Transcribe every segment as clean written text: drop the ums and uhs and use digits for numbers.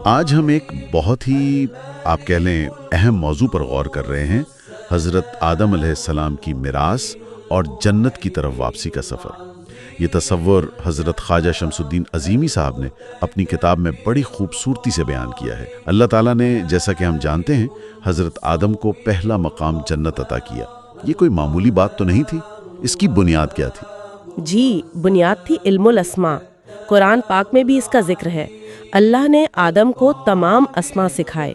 آج ہم ایک بہت ہی آپ کہہ لیں اہم موضوع پر غور کر رہے ہیں، حضرت آدم علیہ السلام کی میراث اور جنت کی طرف واپسی کا سفر۔ یہ تصور حضرت خواجہ شمس الدین عظیمی صاحب نے اپنی کتاب میں بڑی خوبصورتی سے بیان کیا ہے۔ اللہ تعالیٰ نے، جیسا کہ ہم جانتے ہیں، حضرت آدم کو پہلا مقام جنت عطا کیا۔ یہ کوئی معمولی بات تو نہیں تھی، اس کی بنیاد کیا تھی؟ جی، بنیاد تھی علم الاسماء۔ قرآن پاک میں بھی اس کا ذکر ہے۔ اللہ نے آدم کو تمام اسماء سکھائے۔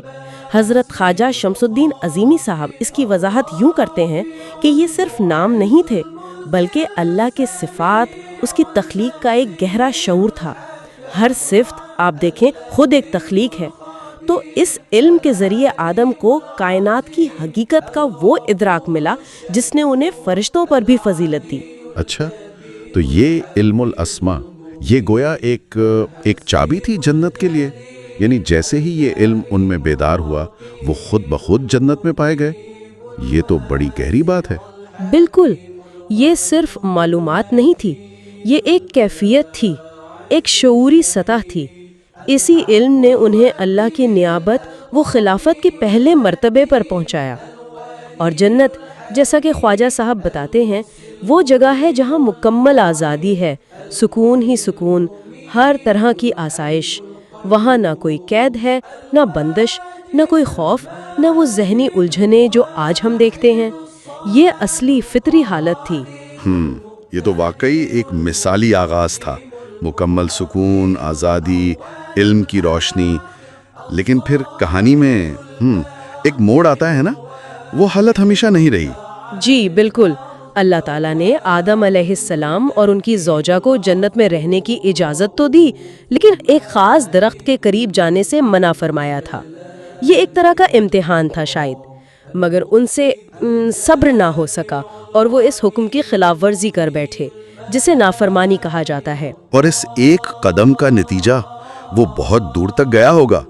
حضرت خواجہ شمس الدین عظیمی صاحب اس کی وضاحت یوں کرتے ہیں کہ یہ صرف نام نہیں تھے، بلکہ اللہ کے صفات، اس کی تخلیق کا ایک گہرا شعور تھا۔ ہر صفت آپ دیکھیں خود ایک تخلیق ہے۔ تو اس علم کے ذریعے آدم کو کائنات کی حقیقت کا وہ ادراک ملا جس نے انہیں فرشتوں پر بھی فضیلت دی۔ اچھا، تو یہ علم الاسماء، یہ گویا ایک چابی تھی جنت کے لیے، یعنی جیسے ہی یہ علم ان میں بیدار ہوا وہ خود بخود جنت میں پائے گئے۔ یہ تو بڑی گہری بات ہے۔ بالکل، یہ صرف معلومات نہیں تھی، یہ ایک کیفیت تھی، ایک شعوری سطح تھی۔ اسی علم نے انہیں اللہ کی نیابت وہ خلافت کے پہلے مرتبے پر پہنچایا۔ اور جنت، جیسا کہ خواجہ صاحب بتاتے ہیں، وہ جگہ ہے جہاں مکمل آزادی ہے، سکون ہی سکون، ہر طرح کی آسائش۔ وہاں نہ کوئی قید ہے، نہ بندش، نہ کوئی خوف، نہ وہ ذہنی الجھنیں جو آج ہم دیکھتے ہیں۔ یہ اصلی فطری حالت تھی۔ یہ تو واقعی ایک مثالی آغاز تھا، مکمل سکون، آزادی، علم کی روشنی۔ لیکن پھر کہانی میں ایک موڑ آتا ہے نا، وہ حالت ہمیشہ نہیں رہی۔ جی بالکل، اللہ تعالیٰ نے آدم علیہ السلام اور ان کی زوجہ کو جنت میں رہنے کی اجازت تو دی، لیکن ایک خاص درخت کے قریب جانے سے منع فرمایا تھا۔ یہ ایک طرح کا امتحان تھا شاید، مگر ان سے صبر نہ ہو سکا اور وہ اس حکم کی خلاف ورزی کر بیٹھے، جسے نافرمانی کہا جاتا ہے۔ اور اس ایک قدم کا نتیجہ وہ بہت دور تک گیا ہوگا۔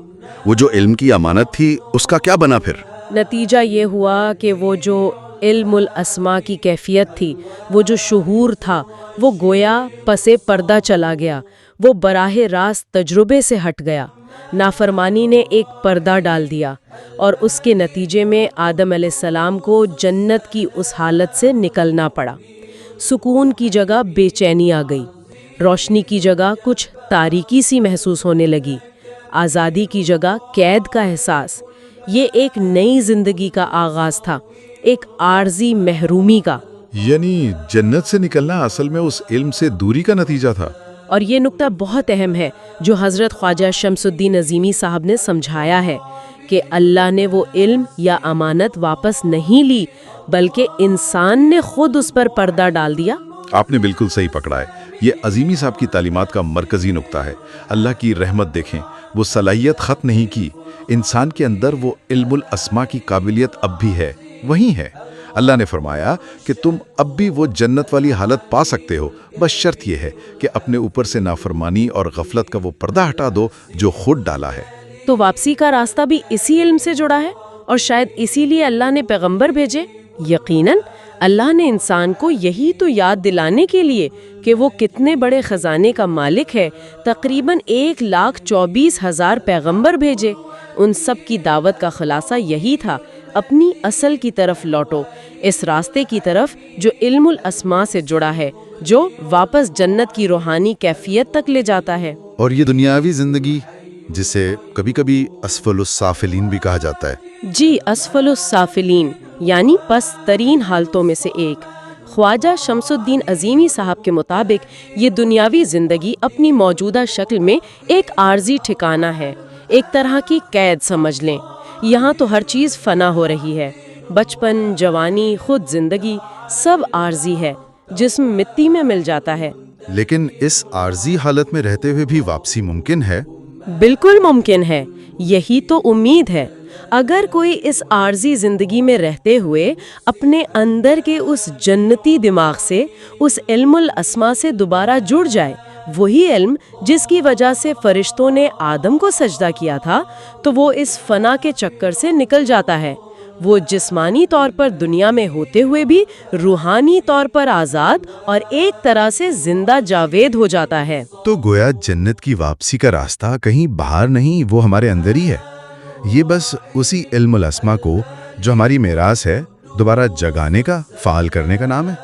وہ جو علم کی امانت تھی، اس کا کیا بنا پھر؟ نتیجہ یہ ہوا کہ وہ جو علم الاسماء کی کیفیت تھی، وہ جو شعور تھا، وہ گویا پس پردہ چلا گیا، وہ براہ راست تجربے سے ہٹ گیا۔ نافرمانی نے ایک پردہ ڈال دیا، اور اس کے نتیجے میں آدم علیہ السلام کو جنت کی اس حالت سے نکلنا پڑا۔ سکون کی جگہ بے چینی آ گئی، روشنی کی جگہ کچھ تاریکی سی محسوس ہونے لگی، آزادی کی جگہ قید کا احساس۔ یہ ایک نئی زندگی کا آغاز تھا، ایک عارضی محرومی کا۔ یعنی جنت سے نکلنا اصل میں اس علم سے دوری کا نتیجہ تھا۔ اور یہ نقطہ بہت اہم ہے جو حضرت خواجہ شمس الدین عظیمی صاحب نے سمجھایا ہے کہ اللہ نے وہ علم یا امانت واپس نہیں لی، بلکہ انسان نے خود اس پر پردہ ڈال دیا۔ آپ نے بالکل صحیح پکڑا ہے۔ یہ عظیمی صاحب کی تعلیمات کا مرکزی نقطہ ہے۔ اللہ کی رحمت دیکھیں، وہ صلاحیت ختم نہیں کی۔ انسان کے اندر وہ علم الاسماء کی قابلیت اب بھی ہے، وہی ہے۔ اللہ نے فرمایا کہ تم اب بھی وہ جنت والی حالت پا سکتے ہو، بس شرط یہ ہے کہ اپنے اوپر سے نافرمانی اور غفلت کا وہ پردہ ہٹا دو جو خود ڈالا ہے۔ تو واپسی کا راستہ بھی اسی علم سے جڑا ہے، اور شاید اسی لیے اللہ نے پیغمبر بھیجے۔ یقیناً اللہ نے انسان کو یہی تو یاد دلانے کے لیے کہ وہ کتنے بڑے خزانے کا مالک ہے، تقریباً 1,24,000 پیغمبر بھیجے۔ ان سب کی دعوت کا خلاصہ یہی تھا، اپنی اصل کی طرف لوٹو، اس راستے کی طرف جو علم الاسماء سے جڑا ہے، جو واپس جنت کی روحانی کیفیت تک لے جاتا ہے۔ اور یہ دنیاوی زندگی، جسے کبھی کبھی اسفل السافلین بھی کہا جاتا ہے۔ جی، اسفل السافلین یعنی پس ترین حالتوں میں سے ایک۔ خواجہ شمس الدین عظیمی صاحب کے مطابق یہ دنیاوی زندگی اپنی موجودہ شکل میں ایک عارضی ٹھکانہ ہے، ایک طرح کی قید سمجھ لیں۔ یہاں تو ہر چیز فنا ہو رہی ہے، بچپن، جوانی، خود زندگی، سب عارضی ہے، جسم مٹی میں مل جاتا ہے۔ لیکن اس عارضی حالت میں رہتے ہوئے بھی واپسی ممکن ہے۔ بالکل ممکن ہے، یہی تو امید ہے۔ اگر کوئی اس عارضی زندگی میں رہتے ہوئے اپنے اندر کے اس جنتی دماغ سے، اس علم الاسماء سے دوبارہ جڑ جائے، وہی علم جس کی وجہ سے فرشتوں نے آدم کو سجدہ کیا تھا، تو وہ اس فنا کے چکر سے نکل جاتا ہے۔ وہ جسمانی طور پر دنیا میں ہوتے ہوئے بھی روحانی طور پر آزاد اور ایک طرح سے زندہ جاوید ہو جاتا ہے۔ تو گویا جنت کی واپسی کا راستہ کہیں باہر نہیں، وہ ہمارے اندر ہی ہے۔ یہ بس اسی علم الاسما کو جو ہماری میراث ہے دوبارہ جگانے کا، فعال کرنے کا نام ہے۔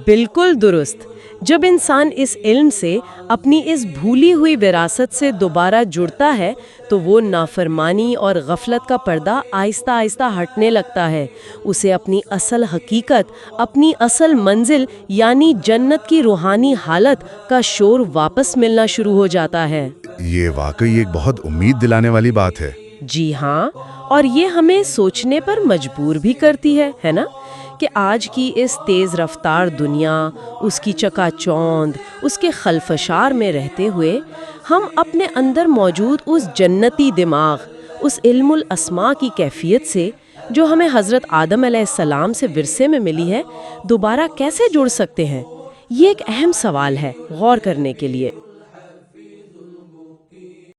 بالکل درست۔ جب انسان اس علم سے، اپنی اس بھولی ہوئی وراثت سے دوبارہ جڑتا ہے تو وہ نافرمانی اور غفلت کا پردہ آہستہ آہستہ ہٹنے لگتا ہے۔ اسے اپنی اصل حقیقت، اپنی اصل منزل یعنی جنت کی روحانی حالت کا شور واپس ملنا شروع ہو جاتا ہے۔ یہ واقعی ایک بہت امید دلانے والی بات ہے۔ جی ہاں، اور یہ ہمیں سوچنے پر مجبور بھی کرتی ہے نا، کہ آج کی اس تیز رفتار دنیا، اس کی چکا چوند، اس کے خلفشار میں رہتے ہوئے ہم اپنے اندر موجود اس جنتی دماغ، اس علم الاسما کی کیفیت سے جو ہمیں حضرت آدم علیہ السلام سے ورثے میں ملی ہے، دوبارہ کیسے جڑ سکتے ہیں؟ یہ ایک اہم سوال ہے غور کرنے کے لیے۔